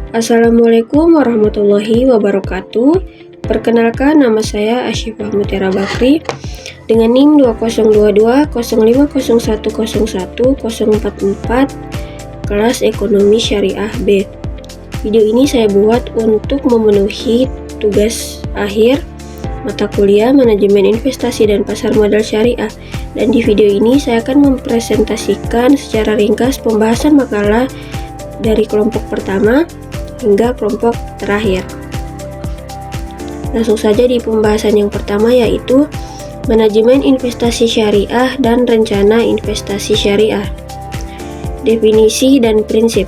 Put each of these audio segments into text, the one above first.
Assalamualaikum warahmatullahi wabarakatuh. Perkenalkan, nama saya Asyifah Mutiara Bakri dengan NIM 2022 kelas Ekonomi Syariah B. Video ini saya buat untuk memenuhi tugas akhir mata kuliah Manajemen Investasi dan Pasar Modal Syariah. Dan di video ini saya akan mempresentasikan secara ringkas pembahasan makalah dari kelompok pertama hingga kelompok terakhir. Langsung saja di pembahasan yang pertama, yaitu Manajemen Investasi Syariah dan Rencana Investasi Syariah. Definisi dan prinsip.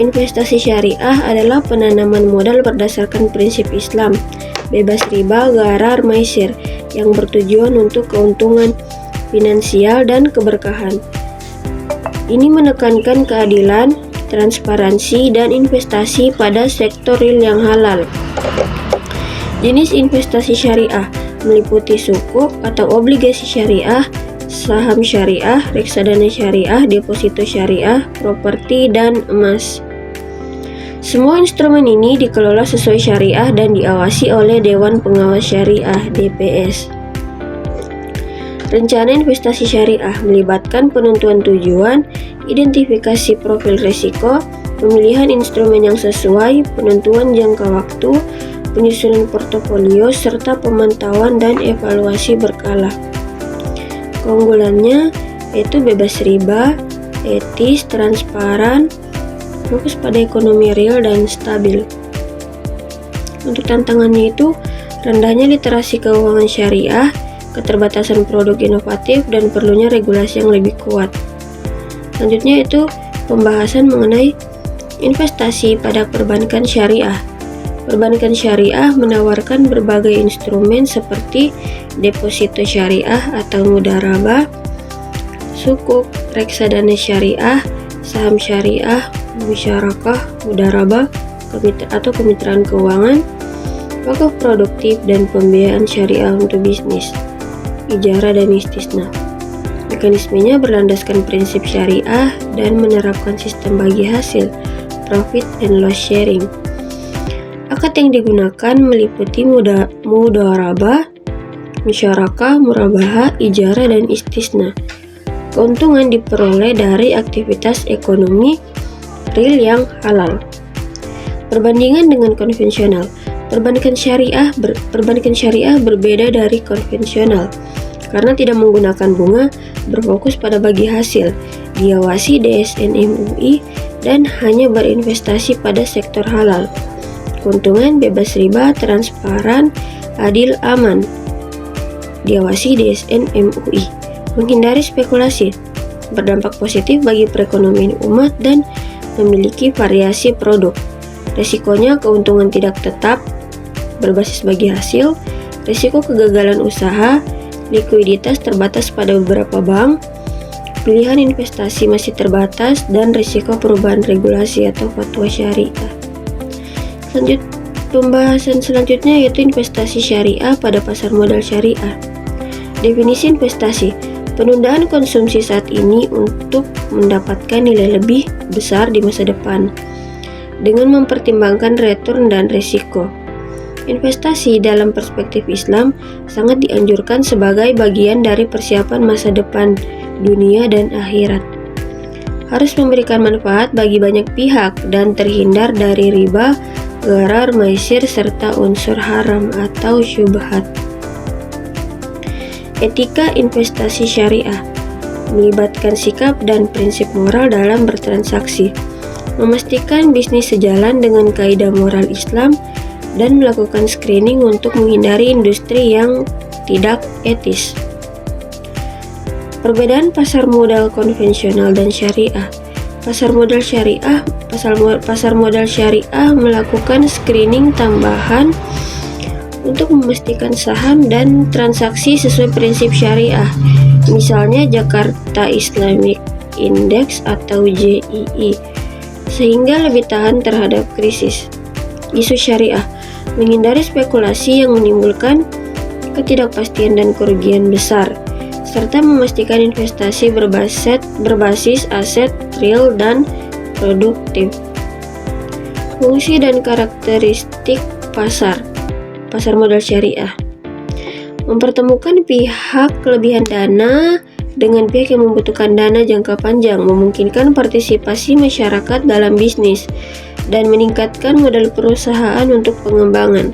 Investasi syariah adalah penanaman modal berdasarkan prinsip Islam, bebas riba, gharar, maisir, yang bertujuan untuk keuntungan finansial dan keberkahan. Ini menekankan keadilan, transparansi, dan investasi pada sektor real yang halal. Jenis investasi syariah meliputi sukuk atau obligasi syariah, saham syariah, reksadana syariah, deposito syariah, properti, dan emas. Semua instrumen ini dikelola sesuai syariah dan diawasi oleh Dewan Pengawas Syariah (DPS). Rencana investasi syariah melibatkan penentuan tujuan, identifikasi profil risiko, pemilihan instrumen yang sesuai, penentuan jangka waktu, penyusunan portofolio, serta pemantauan dan evaluasi berkala. Keunggulannya yaitu bebas riba, etis, transparan, fokus pada ekonomi real, dan stabil. Untuk tantangannya itu rendahnya literasi keuangan syariah, keterbatasan produk inovatif, dan perlunya regulasi yang lebih kuat. Selanjutnya itu pembahasan mengenai investasi pada perbankan syariah. Perbankan syariah menawarkan berbagai instrumen seperti deposito syariah atau mudharabah, sukuk, reksadana syariah, saham syariah, musyarakah, mudharabah, atau kemitraan keuangan, wakaf produktif, dan pembiayaan syariah untuk bisnis, ijarah, dan istisna. Mekanismenya berlandaskan prinsip syariah dan menerapkan sistem bagi hasil, profit and loss sharing. Akad yang digunakan meliputi mudharabah, musyarakah, murabahah, ijarah, dan istisna. Keuntungan diperoleh dari aktivitas ekonomi real yang halal. Perbandingan dengan konvensional. Perbankan syariah berbeda dari konvensional karena tidak menggunakan bunga, berfokus pada bagi hasil, diawasi DSN MUI, dan hanya berinvestasi pada sektor halal. Keuntungan bebas riba, transparan, adil, aman, diawasi DSN MUI. Menghindari spekulasi, berdampak positif bagi perekonomian umat, dan memiliki variasi produk. Risikonya keuntungan tidak tetap, berbasis bagi hasil, risiko kegagalan usaha, likuiditas terbatas pada beberapa bank, pilihan investasi masih terbatas, dan risiko perubahan regulasi atau fatwa syariah. Pembahasan selanjutnya yaitu investasi syariah pada pasar modal syariah. Definisi investasi: penundaan konsumsi saat ini untuk mendapatkan nilai lebih besar di masa depan dengan mempertimbangkan return dan risiko. Investasi dalam perspektif Islam sangat dianjurkan sebagai bagian dari persiapan masa depan dunia dan akhirat. Harus memberikan manfaat bagi banyak pihak dan terhindar dari riba, gharar, maisir, serta unsur haram atau syubhat. Etika investasi syariah melibatkan sikap dan prinsip moral dalam bertransaksi, memastikan bisnis sejalan dengan kaidah moral Islam, dan melakukan screening untuk menghindari industri yang tidak etis. Perbedaan pasar modal konvensional dan syariah. Pasar modal syariah melakukan screening tambahan untuk memastikan saham dan transaksi sesuai prinsip syariah, misalnya Jakarta Islamic Index atau JII, sehingga lebih tahan terhadap krisis. Isu syariah menghindari spekulasi yang menimbulkan ketidakpastian dan kerugian besar, serta memastikan investasi berbasis aset real dan produktif. Fungsi dan karakteristik pasar modal syariah. Mempertemukan pihak kelebihan dana dengan pihak yang membutuhkan dana jangka panjang, memungkinkan partisipasi masyarakat dalam bisnis, dan meningkatkan modal perusahaan untuk pengembangan.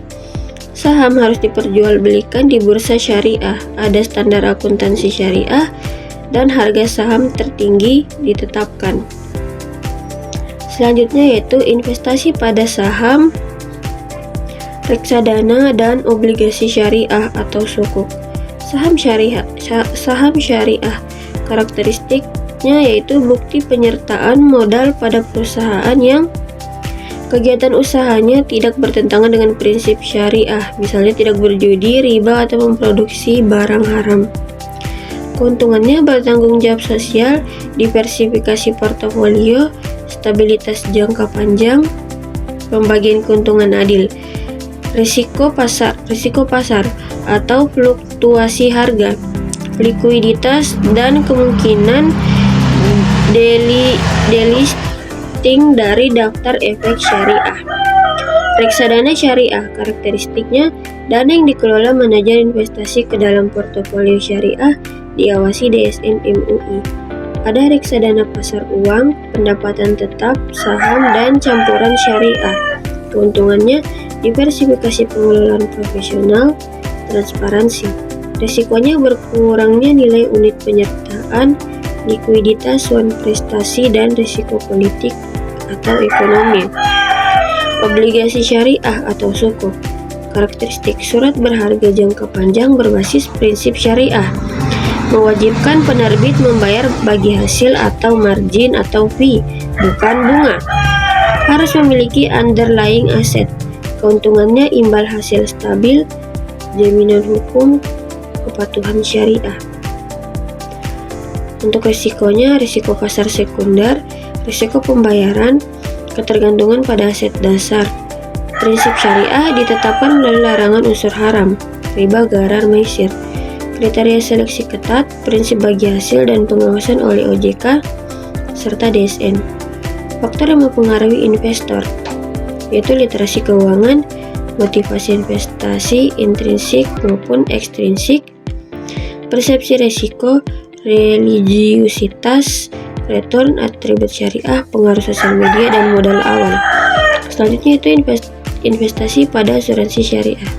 Saham harus diperjualbelikan di bursa syariah, ada standar akuntansi syariah, dan harga saham tertinggi ditetapkan. Selanjutnya yaitu investasi pada saham, reksadana, dan obligasi syariah atau sukuk. Saham syariah karakteristiknya yaitu bukti penyertaan modal pada perusahaan yang kegiatan usahanya tidak bertentangan dengan prinsip syariah, misalnya tidak berjudi, riba, atau memproduksi barang haram. Keuntungannya bertanggung jawab sosial, diversifikasi portofolio, stabilitas jangka panjang, pembagian keuntungan adil. Risiko pasar atau fluktuasi harga, likuiditas, dan kemungkinan delisting dari daftar efek syariah. Reksadana syariah karakteristiknya dana yang dikelola manajer investasi ke dalam portofolio syariah, diawasi DSN MUI. Ada reksadana pasar uang, pendapatan tetap, saham, dan campuran syariah. Keuntungannya diversifikasi, pengelolaan profesional, transparansi. Risikonya berkurangnya nilai unit penyertaan, likuiditas, wan prestasi, dan risiko politik atau ekonomi. Obligasi syariah atau sukuk. Karakteristik surat berharga jangka panjang berbasis prinsip syariah. Mewajibkan penerbit membayar bagi hasil atau margin atau fee, bukan bunga. Harus memiliki underlying aset. Keuntungannya imbal hasil stabil, jaminan hukum, kepatuhan syariah. Untuk risikonya, risiko pasar sekunder, risiko pembayaran, ketergantungan pada aset dasar. Prinsip syariah ditetapkan melalui larangan unsur haram, riba, gharar, maisir. Kriteria seleksi ketat, prinsip bagi hasil, dan pengawasan oleh OJK serta DSN. Faktor yang mempengaruhi investor yaitu literasi keuangan, motivasi investasi intrinsik maupun ekstrinsik, persepsi risiko, religiusitas, return, atribut syariah, pengaruh sosial media, dan modal awal. Selanjutnya itu investasi pada asuransi syariah.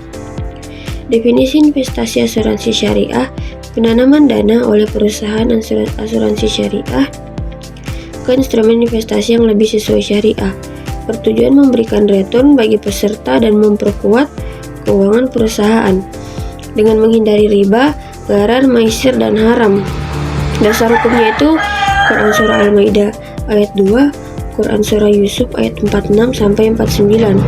Definisi investasi asuransi syariah: penanaman dana oleh perusahaan asuransi syariah ke instrumen investasi yang lebih sesuai syariah, bertujuan memberikan return bagi peserta dan memperkuat keuangan perusahaan dengan menghindari riba, gharar, maisir, dan haram. Dasar hukumnya itu Quran Surah Al-Maidah ayat 2, Quran Surah Yusuf ayat 46-49,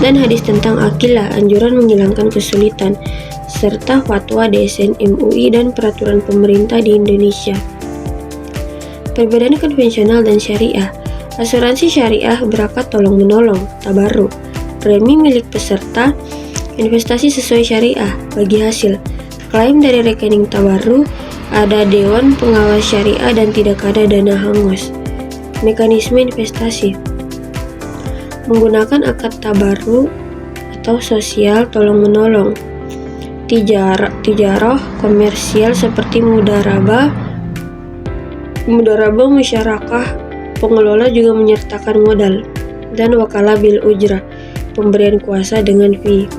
dan hadis tentang akilah, anjuran menghilangkan kesulitan, serta fatwa DSN MUI dan peraturan pemerintah di Indonesia. Perbedaan konvensional dan syariah. Asuransi syariah berakat tolong-menolong, tabarruk, premi milik peserta, investasi sesuai syariah, bagi hasil, klaim dari rekening tabarruk, ada dewan pengawas syariah, dan tidak ada dana hangus. Mekanisme investasi menggunakan akad tabarruk atau sosial tolong-menolong, tijarah komersial seperti mudarabah, musyarakah, pengelola juga menyertakan modal, dan wakalah bil ujrah, pemberian kuasa dengan fee.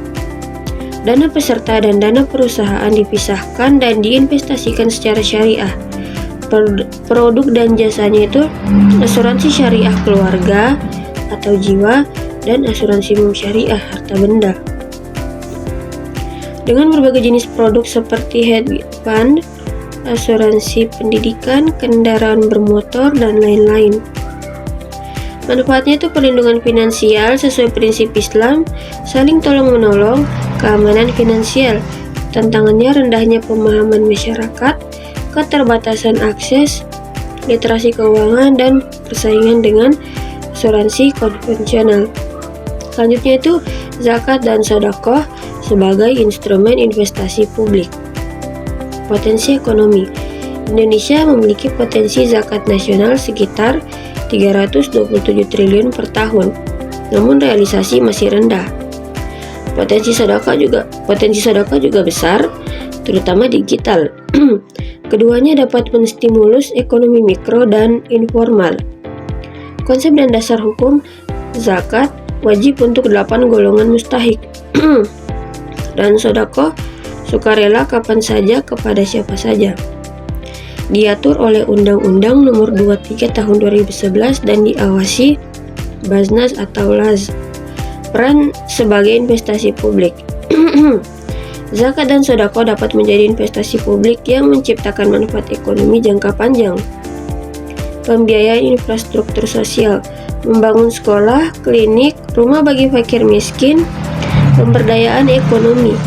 Dana peserta dan dana perusahaan dipisahkan dan diinvestasikan secara syariah. Produk dan jasanya itu asuransi syariah keluarga atau jiwa, dan asuransi umum syariah harta benda. Dengan berbagai jenis produk seperti hedge fund, asuransi pendidikan, kendaraan bermotor, dan lain-lain. Manfaatnya itu perlindungan finansial sesuai prinsip Islam, saling tolong-menolong, keamanan finansial. Tantangannya rendahnya pemahaman masyarakat, keterbatasan akses, literasi keuangan, dan persaingan dengan asuransi konvensional. Selanjutnya itu zakat dan sedekah sebagai instrumen investasi publik. Potensi ekonomi. Indonesia memiliki potensi zakat nasional sekitar 327 triliun per tahun. namun realisasi masih rendah. Potensi sedekah juga besar, terutama digital. Keduanya dapat menstimulus ekonomi mikro dan informal. Konsep dan dasar hukum zakat wajib untuk 8 golongan mustahik dan sedekah sukarela kapan saja kepada siapa saja. Diatur oleh Undang-Undang Nomor 23 Tahun 2011 dan diawasi Baznas atau Laz. Peran sebagai investasi publik. Zakat dan sedekah dapat menjadi investasi publik yang menciptakan manfaat ekonomi jangka panjang. Pembiayaan infrastruktur sosial, membangun sekolah, klinik, rumah bagi fakir miskin, pemberdayaan ekonomi,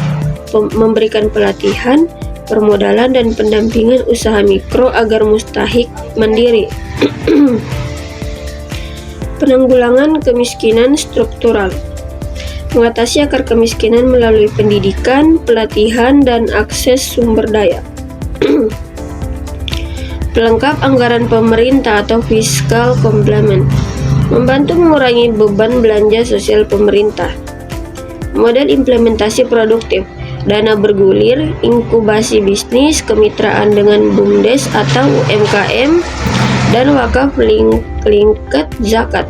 memberikan pelatihan, permodalan dan pendampingan usaha mikro agar mustahik mandiri. Penanggulangan kemiskinan struktural, mengatasi akar kemiskinan melalui pendidikan, pelatihan, dan akses sumber daya. Pelengkap anggaran pemerintah atau fiscal complement, membantu mengurangi beban belanja sosial pemerintah. Model implementasi produktif, dana bergulir, inkubasi bisnis, kemitraan dengan BUMDes atau UMKM, dan wakaf lingket zakat.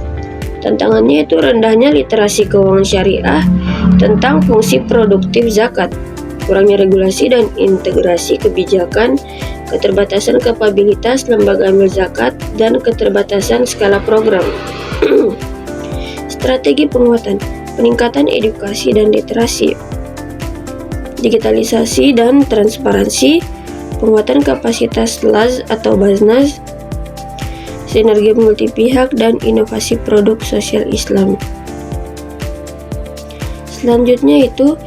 Tantangannya itu rendahnya literasi keuangan syariah tentang fungsi produktif zakat, kurangnya regulasi dan integrasi kebijakan, keterbatasan kapabilitas lembaga amil zakat, dan keterbatasan skala program. Strategi penguatan, peningkatan edukasi dan literasi, digitalisasi dan transparansi, penguatan kapasitas LAZ atau Baznas, sinergi multipihak, dan inovasi produk sosial Islam. Selanjutnya itu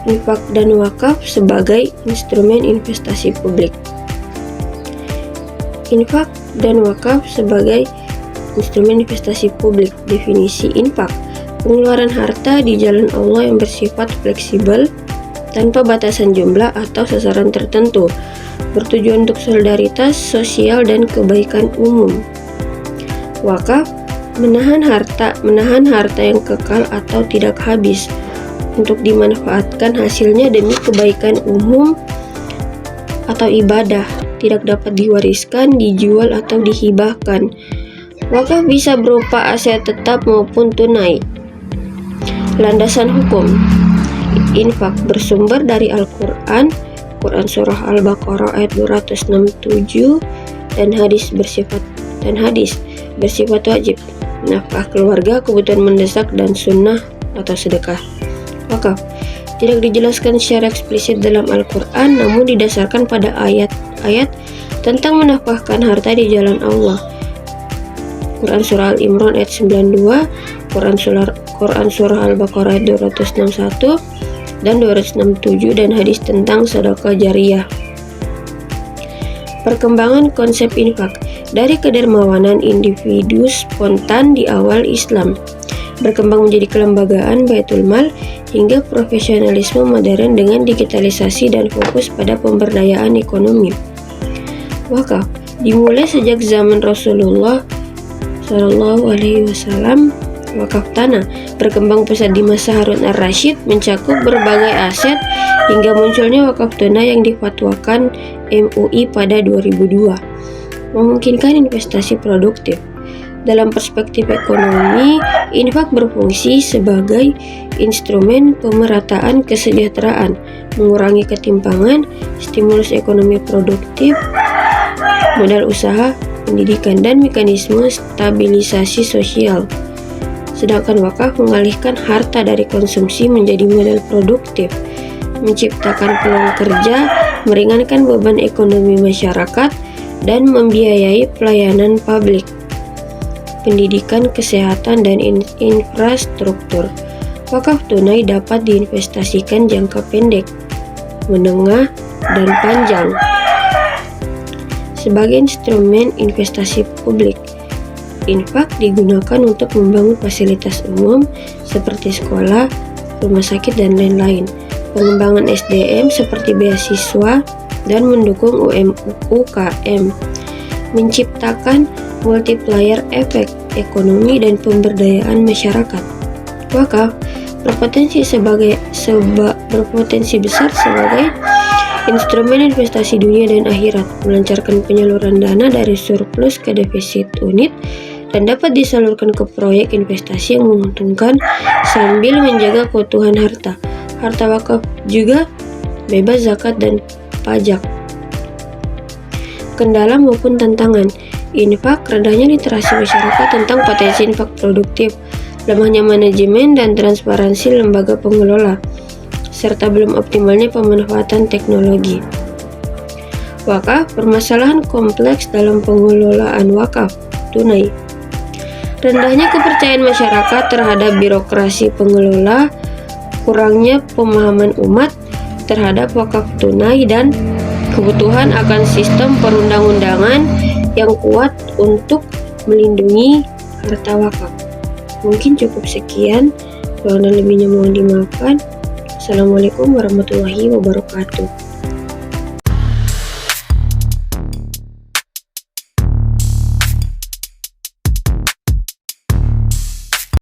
infak dan wakaf sebagai instrumen investasi publik. Infak dan wakaf sebagai instrumen investasi publik. Definisi infak, pengeluaran harta di jalan Allah yang bersifat fleksibel tanpa batasan jumlah atau sasaran tertentu, bertujuan untuk solidaritas sosial dan kebaikan umum. Wakaf, menahan harta yang kekal atau tidak habis untuk dimanfaatkan hasilnya demi kebaikan umum atau ibadah, tidak dapat diwariskan, dijual atau dihibahkan. Wakaf bisa berupa aset tetap maupun tunai. Landasan hukum, infak bersumber dari Al-Quran, Quran Surah Al-Baqarah ayat 267, dan hadis bersifat wajib, nafkah keluarga, kebutuhan mendesak, dan sunnah atau sedekah. Wakaf tidak dijelaskan secara eksplisit dalam Al-Quran, namun didasarkan pada ayat-ayat tentang menafkahkan harta di jalan Allah. Quran Surah Al-Imran ayat 92, Quran Surah Al-Baqarah ayat 261 dan 267, dan hadis tentang sedekah jariyah. Perkembangan konsep infak dari kedermawanan individu spontan di awal Islam, berkembang menjadi kelembagaan Baitul Mal, hingga profesionalisme modern dengan digitalisasi dan fokus pada pemberdayaan ekonomi. Wakaf dimulai sejak zaman Rasulullah SAW. Wakaf tanah berkembang pesat di masa Harun ar-Rasyid, mencakup berbagai aset hingga munculnya wakaf tunai yang difatwakan MUI pada 2002, memungkinkan investasi produktif. Dalam perspektif ekonomi, infak berfungsi sebagai instrumen pemerataan kesejahteraan, mengurangi ketimpangan, stimulus ekonomi produktif, modal usaha, pendidikan, dan mekanisme stabilisasi sosial. Sedangkan wakaf mengalihkan harta dari konsumsi menjadi modal produktif, menciptakan peluang kerja, meringankan beban ekonomi masyarakat, dan membiayai pelayanan publik, pendidikan, kesehatan, dan infrastruktur. Wakaf tunai dapat diinvestasikan jangka pendek, menengah, dan panjang sebagai instrumen investasi publik. Infak digunakan untuk membangun fasilitas umum seperti sekolah, rumah sakit, dan lain-lain, pengembangan SDM seperti beasiswa, dan mendukung UKM, menciptakan multiplier efek ekonomi dan pemberdayaan masyarakat. Wakaf berpotensi besar sebagai instrumen investasi dunia dan akhirat, melancarkan penyaluran dana dari surplus ke defisit unit dan dapat disalurkan ke proyek investasi yang menguntungkan sambil menjaga keutuhan harta. Harta wakaf juga bebas zakat dan pajak. Kendala maupun tantangan: infak, rendahnya literasi masyarakat tentang potensi infak produktif, lemahnya manajemen dan transparansi lembaga pengelola, serta belum optimalnya pemanfaatan teknologi. Wakaf, permasalahan kompleks dalam pengelolaan wakaf tunai. Rendahnya kepercayaan masyarakat terhadap birokrasi pengelola, kurangnya pemahaman umat terhadap wakaf tunai, dan kebutuhan akan sistem perundang-undangan yang kuat untuk melindungi harta wakaf. Mungkin cukup sekian, kurang dan lebihnya mohon dimaafkan. Assalamualaikum warahmatullahi wabarakatuh.